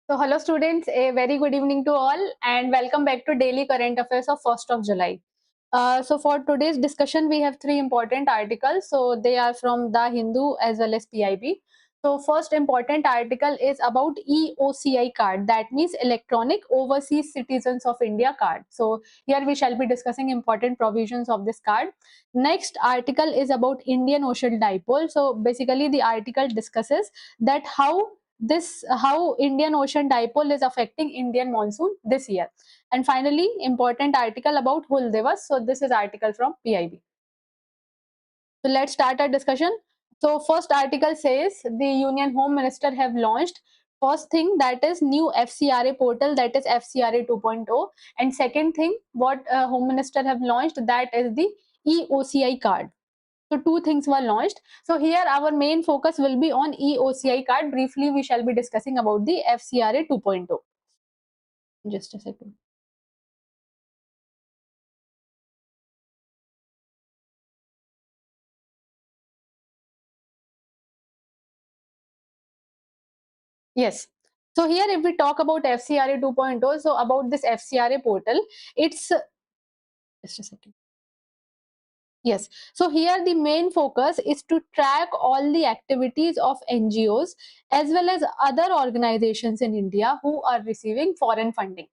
So hello students, a very good evening to all and welcome back to Daily Current Affairs of 1st of July. So for today's discussion, we have three important articles. So they are from The Hindu as well as PIB. So first important article is about EOCI card, that means Electronic Overseas Citizens of India card. So here we shall be discussing important provisions of this card. Next article is about Indian Ocean Dipole. So basically the article discusses that how Indian Ocean Dipole is affecting Indian monsoon this year. And finally, important article about Hul Divas. So this is article from PIB. So let's start our discussion. So first article says the Union Home Minister have launched first thing, that is new FCRA portal, that is FCRA 2.0, and second thing what Home Minister have launched, that is the EOCI card. So two things were launched. So here our main focus will be on EOCI card. Briefly, we shall be discussing about the FCRA 2.0. Just a second. Yes. So here if we talk about FCRA 2.0, so about this FCRA portal, it's just a second. Yes. So here the main focus is to track all the activities of NGOs as well as other organizations in India who are receiving foreign funding.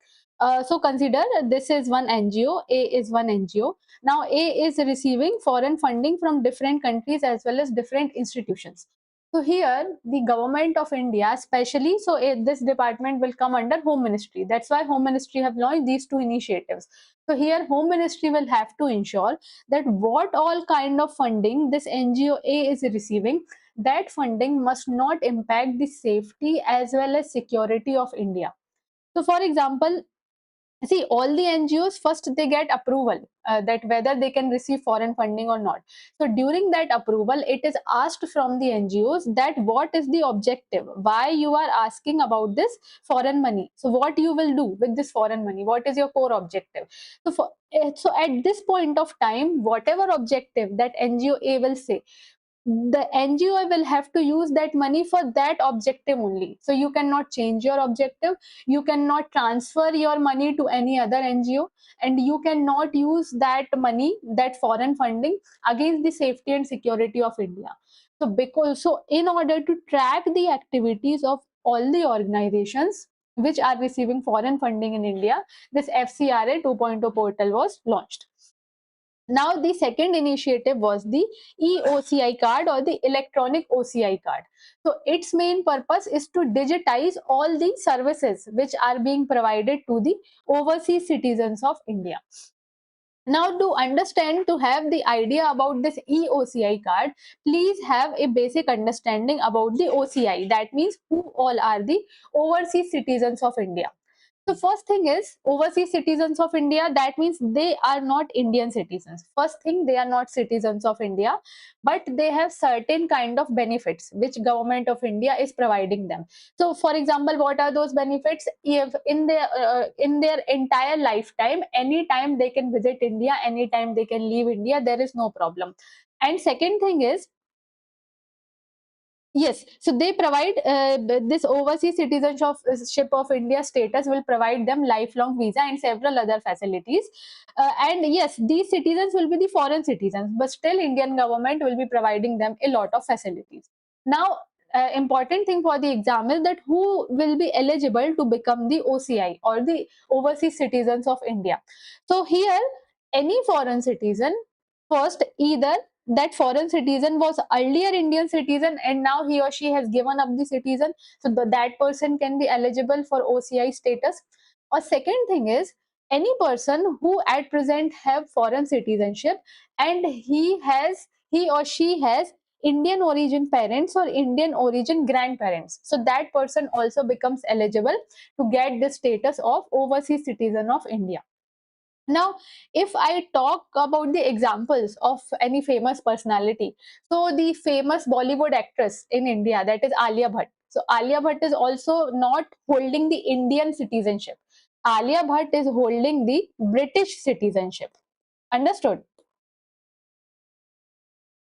So consider this is one NGO, A is one NGO. Now A is receiving foreign funding from different countries as well as different institutions. So here the government of India, especially, so this department will come under Home Ministry. That's why Home Ministry have launched these two initiatives. So here Home Ministry will have to ensure that what all kind of funding this NGO A is receiving, that funding must not impact the safety as well as security of India. So for example, see, all the NGOs first they get approval that whether they can receive foreign funding or not. So during that approval, it is asked from the NGOs that what is the objective, why you are asking about this foreign money. So what you will do with this foreign money, what is your core objective. So at this point of time, whatever objective that NGO A will say, the NGO will have to use that money for that objective only. So you cannot change your objective, you cannot transfer your money to any other NGO, and you cannot use that money, that foreign funding, against the safety and security of India. So in order to track the activities of all the organizations which are receiving foreign funding in India, this FCRA 2.0 portal was launched. Now, the second initiative was the EOCI card or the electronic OCI card. So, its main purpose is to digitize all the services which are being provided to the overseas citizens of India. Now, to understand, to have the idea about this EOCI card, please have a basic understanding about the OCI. That means who all are the overseas citizens of India. So first thing is overseas citizens of India, that means they are not Indian citizens. First thing, they are not citizens of India, but they have certain kind of benefits which government of India is providing them. So for example, what are those benefits? If in their entire lifetime, anytime they can visit India, anytime they can leave India, there is no problem. And second thing is, yes, so they provide this overseas citizenship of India status will provide them lifelong visa and several other facilities. And yes, these citizens will be the foreign citizens, but still Indian government will be providing them a lot of facilities. Now, important thing for the exam is that who will be eligible to become the OCI or the overseas citizens of India. So here, any foreign citizen, first either that foreign citizen was earlier Indian citizen and now he or she has given up the citizen, so that person can be eligible for OCI status. Or second thing is any person who at present have foreign citizenship and he or she has Indian origin parents or Indian origin grandparents, so that person also becomes eligible to get the status of overseas citizen of India. Now, if I talk about the examples of any famous personality, so the famous Bollywood actress in India, that is Alia Bhatt. So Alia Bhatt is also not holding the Indian citizenship. Alia Bhatt is holding the British citizenship. Understood?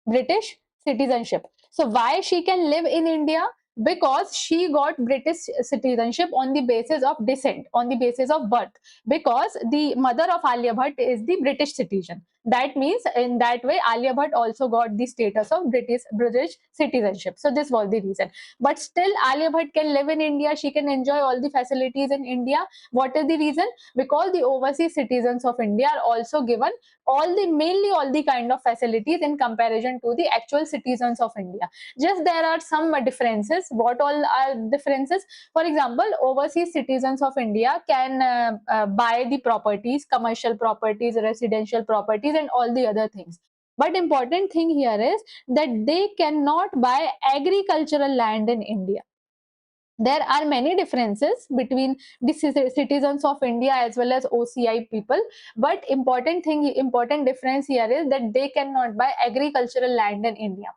British citizenship. So why she can live in India? Because she got British citizenship on the basis of descent, on the basis of birth, because the mother of Alia Bhatt is the British citizen. That means in that way Alia Bhatt also got the status of British citizenship. So this was the reason. But still Alia Bhatt can live in India, she can enjoy all the facilities in India. What is the reason? Because the overseas citizens of India are also given mainly all the kind of facilities in comparison to the actual citizens of India. Just there are some differences. What all are differences? For example, overseas citizens of India can buy the properties, commercial properties, residential properties, and all the other things. But important thing here is that they cannot buy agricultural land in India. There are many differences between the citizens of India as well as OCI people, but important difference here is that they cannot buy agricultural land in India.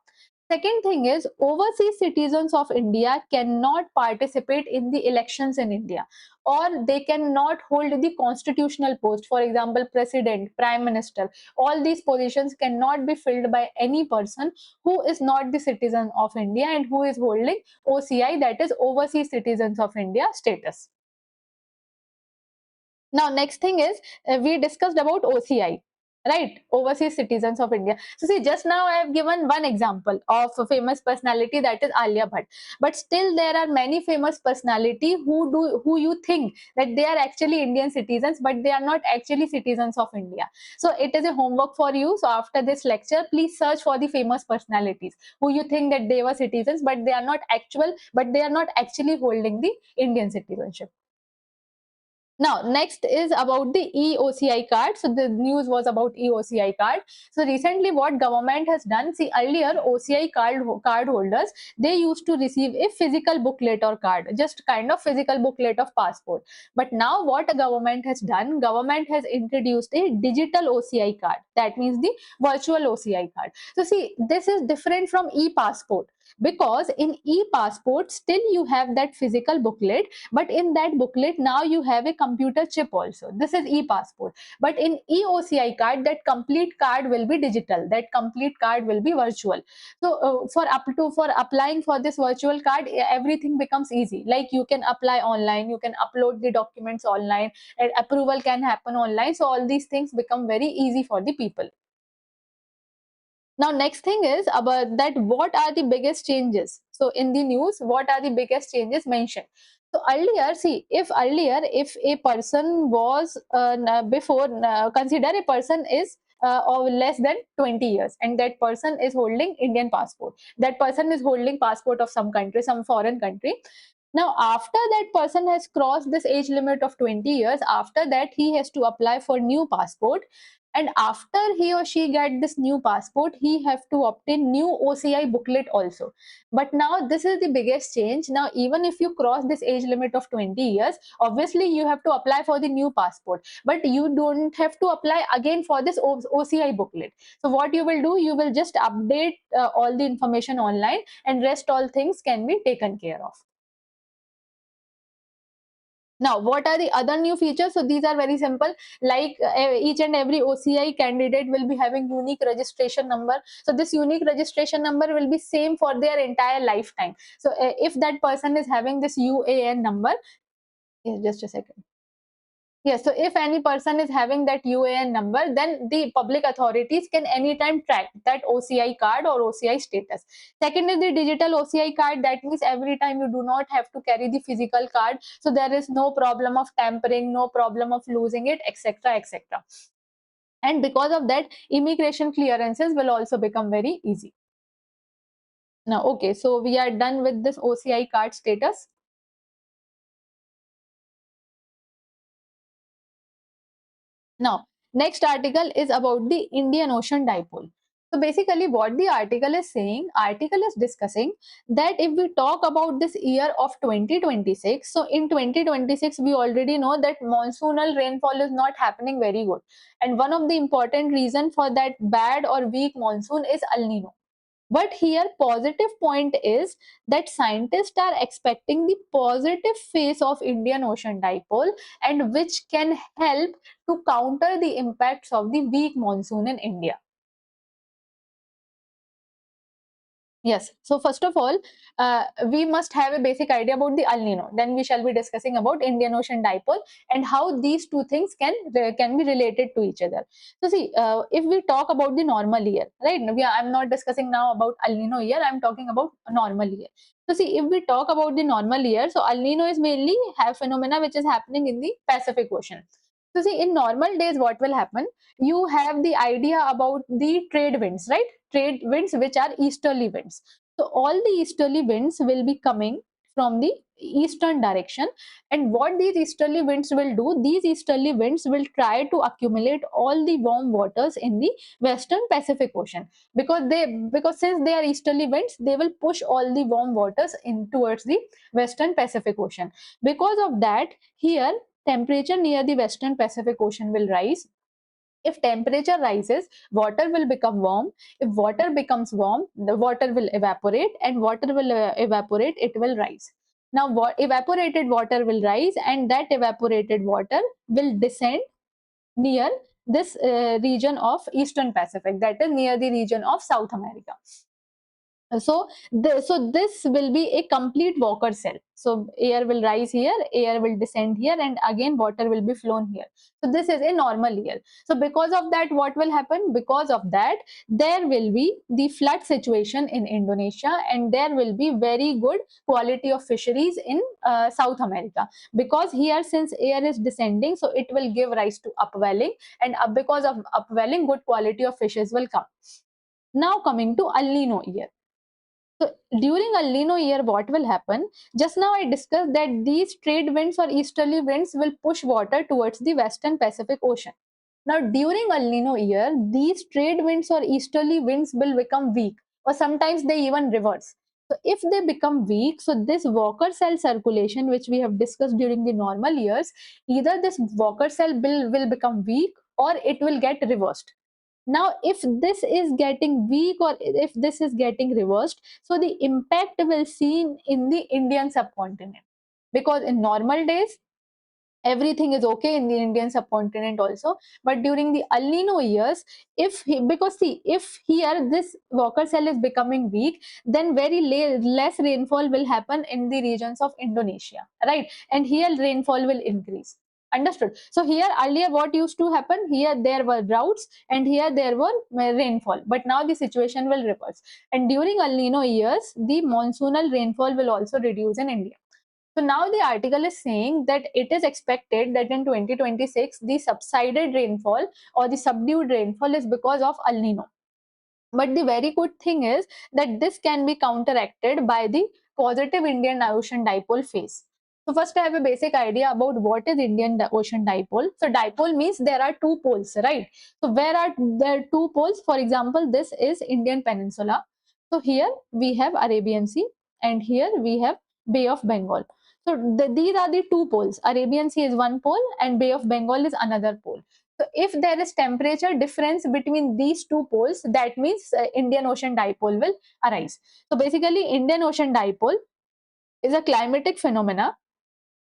Second thing is, overseas citizens of India cannot participate in the elections in India, or they cannot hold the constitutional post. For example, president, prime minister, all these positions cannot be filled by any person who is not the citizen of India and who is holding OCI, that is overseas citizens of India status. Now, next thing is, we discussed about OCI, right? Overseas citizens of India. So see, just now I have given one example of a famous personality, that is Alia Bhatt. But still there are many famous personality who you think that they are actually Indian citizens, but they are not actually citizens of India. So it is a homework for you. So after this lecture, please search for the famous personalities who you think that they were citizens, but they are not actually holding the Indian citizenship. Now, next is about the EOCI card. So the news was about EOCI card. So recently what government has done, see, earlier OCI card holders, they used to receive a physical booklet or card, just kind of physical booklet of passport. But now what a government has done, government has introduced a digital OCI card. That means the virtual OCI card. So see, this is different from e-passport, because in e-passport still you have that physical booklet, but in that booklet now you have a computer chip also. This is e-passport. But in EOCI card, that complete card will be digital, that complete card will be virtual. So for applying for this virtual card, everything becomes easy. Like you can apply online, you can upload the documents online, and approval can happen online. So all these things become very easy for the people. Now, next thing is about that what are the biggest changes. So in the news, what are the biggest changes mentioned? So earlier, see, if a person was consider a person is of less than 20 years and that person is holding Indian passport. That person is holding passport of some country, some foreign country. Now, after that person has crossed this age limit of 20 years, after that he has to apply for new passport, and after he or she get this new passport, he have to obtain new OCI booklet also. But now this is the biggest change. Now even if you cross this age limit of 20 years, obviously you have to apply for the new passport, but you don't have to apply again for this OCI booklet. So what you will do, you will just update all the information online, and rest all things can be taken care of. Now, what are the other new features? So these are very simple. Like each and every OCI candidate will be having unique registration number. So this unique registration number will be same for their entire lifetime. So if that person is having this UAN number, just a second. Yes, so if any person is having that UAN number, then the public authorities can anytime track that OCI card or OCI status. Second is the digital OCI card. That means every time you do not have to carry the physical card. So there is no problem of tampering, no problem of losing it, etc. etc. And because of that, immigration clearances will also become very easy. Now, okay, so we are done with this OCI card status. Now, next article is about the Indian Ocean Dipole. So basically what the article is saying, article is discussing that if we talk about this year of 2026, so in 2026 we already know that monsoonal rainfall is not happening very good. And one of the important reason for that bad or weak monsoon is El Nino. But here positive point is that scientists are expecting the positive phase of Indian Ocean Dipole, and which can help to counter the impacts of the weak monsoon in India. Yes. So first of all, we must have a basic idea about the El Nino. Then we shall be discussing about Indian Ocean dipole and how these two things can be related to each other. So see, if we talk about the normal year, right? I'm not discussing now about El Nino year. I'm talking about a normal year. So see, if we talk about the normal year, so El Nino is mainly have phenomena which is happening in the Pacific Ocean. So see, in normal days, what will happen? You have the idea about the trade winds, right? Trade winds which are easterly winds. So all the easterly winds will be coming from the eastern direction, and what these easterly winds will do, these easterly winds will try to accumulate all the warm waters in the western Pacific Ocean, because since they are easterly winds, they will push all the warm waters in towards the western Pacific Ocean. Because of that, here temperature near the western Pacific Ocean will rise. If temperature rises, water will become warm. If water becomes warm, the water will evaporate, and water will evaporate, it will rise. Now, evaporated water will rise, and that evaporated water will descend near this region of Eastern Pacific, that is near the region of South America. So this will be a complete Walker cell. So air will rise here, air will descend here, and again water will be flown here. So this is a normal year. So because of that, what will happen? Because of that, there will be the flood situation in Indonesia, and there will be very good quality of fisheries in South America. Because here, since air is descending, so it will give rise to upwelling, and because of upwelling, good quality of fishes will come. Now coming to El Nino year. So during El Nino year, what will happen? Just now I discussed that these trade winds or easterly winds will push water towards the western Pacific Ocean. Now during El Nino year, these trade winds or easterly winds will become weak, or sometimes they even reverse. So if they become weak, so this Walker cell circulation, which we have discussed during the normal years, either this Walker cell will become weak or it will get reversed. Now, if this is getting weak or if this is getting reversed, so the impact will seen in the Indian subcontinent, because in normal days everything is okay in the Indian subcontinent also, but during the El Nino years, because see, if here this Walker cell is becoming weak, then very less rainfall will happen in the regions of Indonesia, right? And here rainfall will increase. Understood? So here earlier what used to happen? Here there were droughts and here there were rainfall, but now the situation will reverse. And during El Nino years, the monsoonal rainfall will also reduce in India. So now the article is saying that it is expected that in 2026, the subsided rainfall or the subdued rainfall is because of El Nino. But the very good thing is that this can be counteracted by the positive Indian Ocean dipole phase. So first I have a basic idea about what is Indian Ocean dipole. So dipole means there are two poles, right? So where are there two poles? For example, this is Indian Peninsula. So here we have Arabian Sea and here we have Bay of Bengal. So these are the two poles. Arabian Sea is one pole and Bay of Bengal is another pole. So if there is temperature difference between these two poles, that means Indian Ocean dipole will arise. So basically, Indian Ocean dipole is a climatic phenomena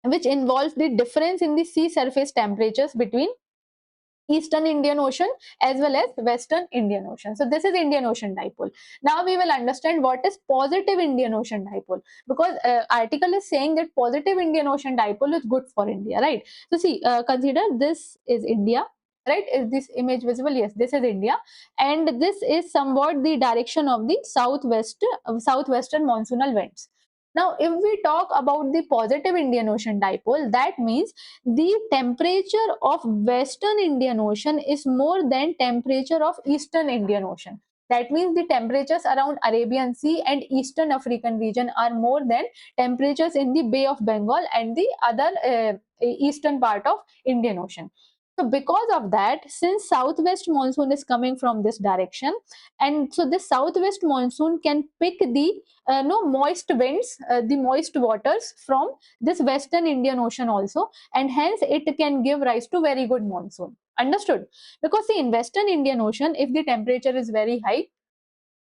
which involves the difference in the sea surface temperatures between Eastern Indian Ocean as well as Western Indian Ocean. So this is Indian Ocean dipole. Now we will understand what is positive Indian Ocean dipole, because article is saying that positive Indian Ocean dipole is good for India, right? So see, consider this is India, right? Is this image visible? Yes, this is India, and this is somewhat the direction of the southwestern monsoonal winds. Now, if we talk about the positive Indian Ocean dipole, that means the temperature of Western Indian Ocean is more than temperature of Eastern Indian Ocean. That means the temperatures around Arabian Sea and Eastern African region are more than temperatures in the Bay of Bengal and the other eastern part of Indian Ocean. So because of that, since southwest monsoon is coming from this direction, and so this southwest monsoon can pick the no moist winds, the moist waters from this Western Indian Ocean also, and hence it can give rise to very good monsoon. Understood? Because see, in Western Indian Ocean, if the temperature is very high,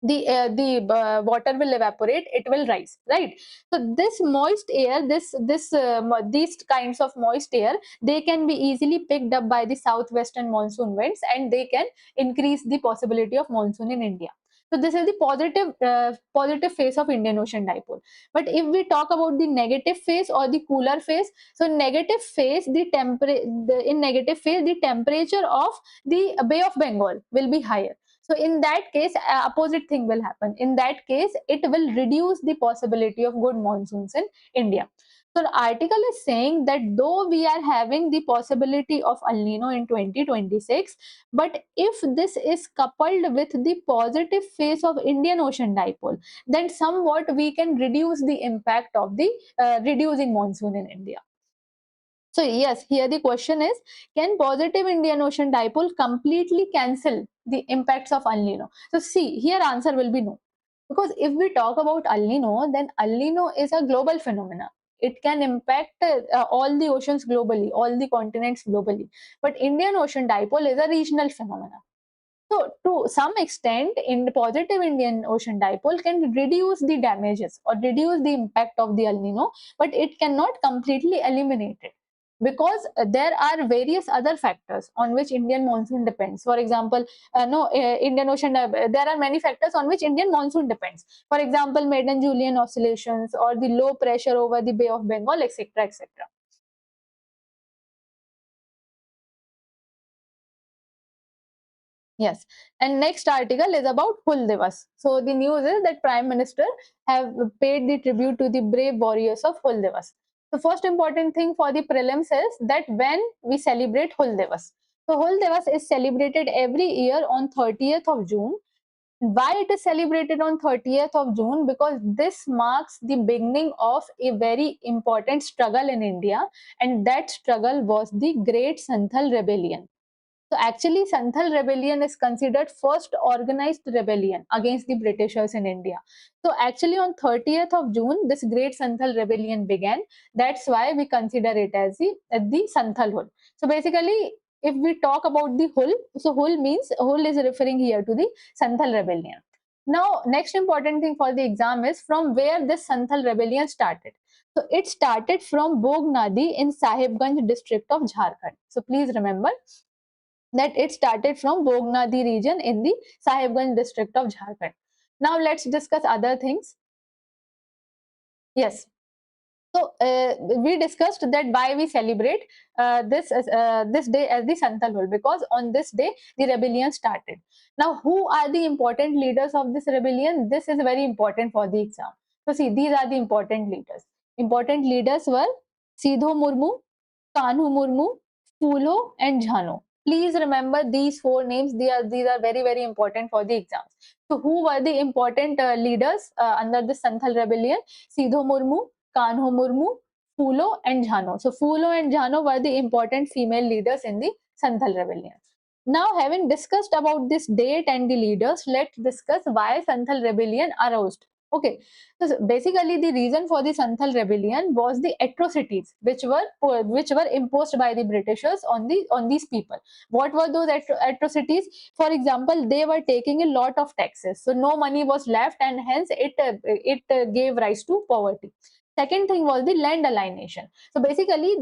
the water will evaporate, it will rise, right? So this moist air, these kinds of moist air, they can be easily picked up by the southwestern monsoon winds, and they can increase the possibility of monsoon in India. So this is the positive phase of Indian Ocean dipole. But if we talk about the negative phase or the cooler phase, so negative phase, in negative phase, the temperature of the Bay of Bengal will be higher. So in that case, opposite thing will happen. In that case, it will reduce the possibility of good monsoons in India. So the article is saying that though we are having the possibility of El Nino in 2026, but if this is coupled with the positive phase of Indian Ocean dipole, then somewhat we can reduce the impact of the reducing monsoon in India. So yes, here the question is, can positive Indian Ocean dipole completely cancel the impacts of El Nino? So see, here answer will be no. Because if we talk about El Nino, then El Nino is a global phenomena. It can impact all the oceans globally, all the continents globally. But Indian Ocean dipole is a regional phenomena. So, to some extent, in the positive Indian Ocean dipole can reduce the damages or reduce the impact of the El Nino, but it cannot completely eliminate it because there are various other factors on which Indian monsoon depends. For example, Indian Ocean, there are many factors on which Indian monsoon depends. For example, Maiden Julian oscillations or the low pressure over the Bay of Bengal, etc., etc. Yes, and next article is about Hul Divas. So the news is that Prime Minister have paid the tribute to the brave warriors of Hul Divas. The first important thing for the prelims is that when we celebrate Hul Divas. So Hul Divas is celebrated every year on 30th of June. Why it is celebrated on 30th of June? Because this marks the beginning of a very important struggle in India, and that struggle was the Great Santhal Rebellion. So actually, Santhal rebellion is considered first organized rebellion against the Britishers in India. So actually, on 30th of June, this great Santhal rebellion began. That's why we consider it as the Santhal Hul. So basically, if we talk about the Hul, so Hul is referring here to the Santhal rebellion. Now, next important thing for the exam is from where this Santhal rebellion started. So it started from Bog Nadi in Sahibganj district of Jharkhand. So please remember that it started from Bognadi region in the Sahibganj district of Jharkhand. Now let's discuss other things. Yes. So we discussed that why we celebrate this day as the Santal Hul, because on this day the rebellion started. Now, who are the important leaders of this rebellion? This is very important for the exam. So see, these are the important leaders. Important leaders were Sidho Murmu, Kanhu Murmu, Phulo, and Jhano. Please remember these four names. These are very, very important for the exams. So, who were the important leaders under the Santhal rebellion? Sidho Murmu, Kanho Murmu, Phulo, and Jhano. So, Phulo and Jhano were the important female leaders in the Santhal rebellion. Now, having discussed about this date and the leaders, let's discuss why Santhal rebellion arose. Okay, so basically the reason for the Santhal rebellion was the atrocities which were imposed by the Britishers on these people. What were those atrocities? For example, they were taking a lot of taxes, so no money was left, and hence it gave rise to poverty. Second thing was the land alienation. So basically,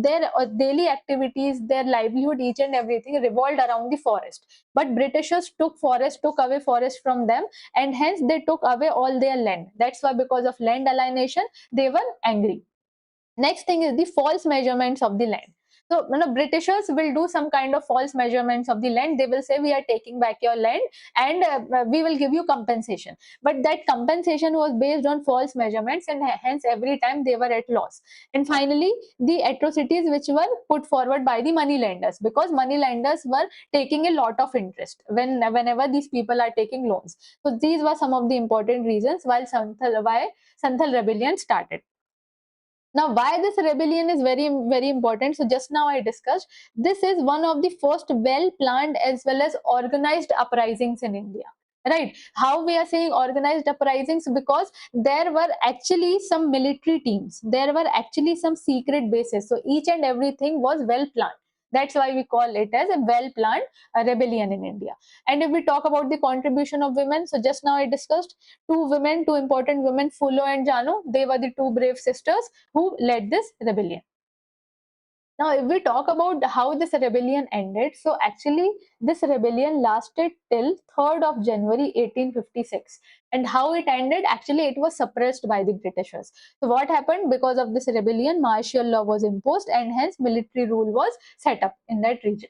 their daily activities, their livelihood, each and everything revolved around the forest. But Britishers took away forest from them, and hence they took away all their land. That's why, because of land alienation, they were angry. Next thing is the false measurements of the land. So, Britishers will do some kind of false measurements of the land. They will say, we are taking back your land and we will give you compensation. But that compensation was based on false measurements, and hence every time they were at loss. And finally, the atrocities which were put forward by the money lenders, because money lenders were taking a lot of interest whenever these people are taking loans. So these were some of the important reasons why Santhal rebellion started. Now, why this rebellion is very, very important? So, just now I discussed, this is one of the first well planned as well as organized uprisings in India. Right? How we are saying organized uprisings? Because there were actually some military teams, there were actually some secret bases. So, each and everything was well planned. That's why we call it as a well planned rebellion in India. And if we talk about the contribution of women, so just now I discussed two important women, Phulo and Jano, they were the two brave sisters who led this rebellion. Now, if we talk about how this rebellion ended, so actually this rebellion lasted till 3rd of January 1856. And how it ended, actually it was suppressed by the Britishers. So what happened? Because of this rebellion, martial law was imposed and hence military rule was set up in that region.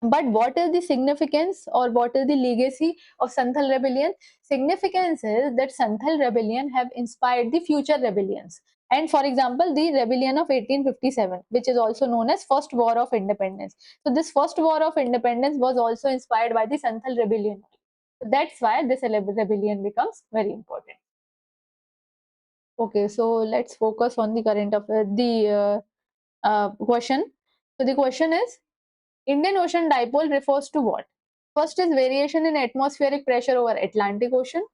But what is the significance or what is the legacy of Santhal rebellion? Significance is that Santhal rebellion have inspired the future rebellions. And for example, the rebellion of 1857, which is also known as First War of Independence. So this First War of Independence was also inspired by the Santhal rebellion. That's why this rebellion becomes very important. Okay, so let's focus on the current of question. So the question is, Indian Ocean dipole refers to what? First is variation in atmospheric pressure over Atlantic Ocean.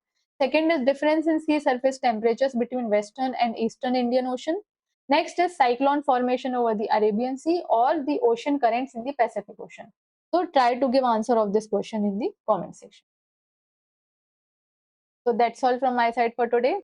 Second is difference in sea surface temperatures between Western and Eastern Indian Ocean. Next is cyclone formation over the Arabian Sea or the ocean currents in the Pacific Ocean. So try to give answer of this question in the comment section. So that's all from my side for today.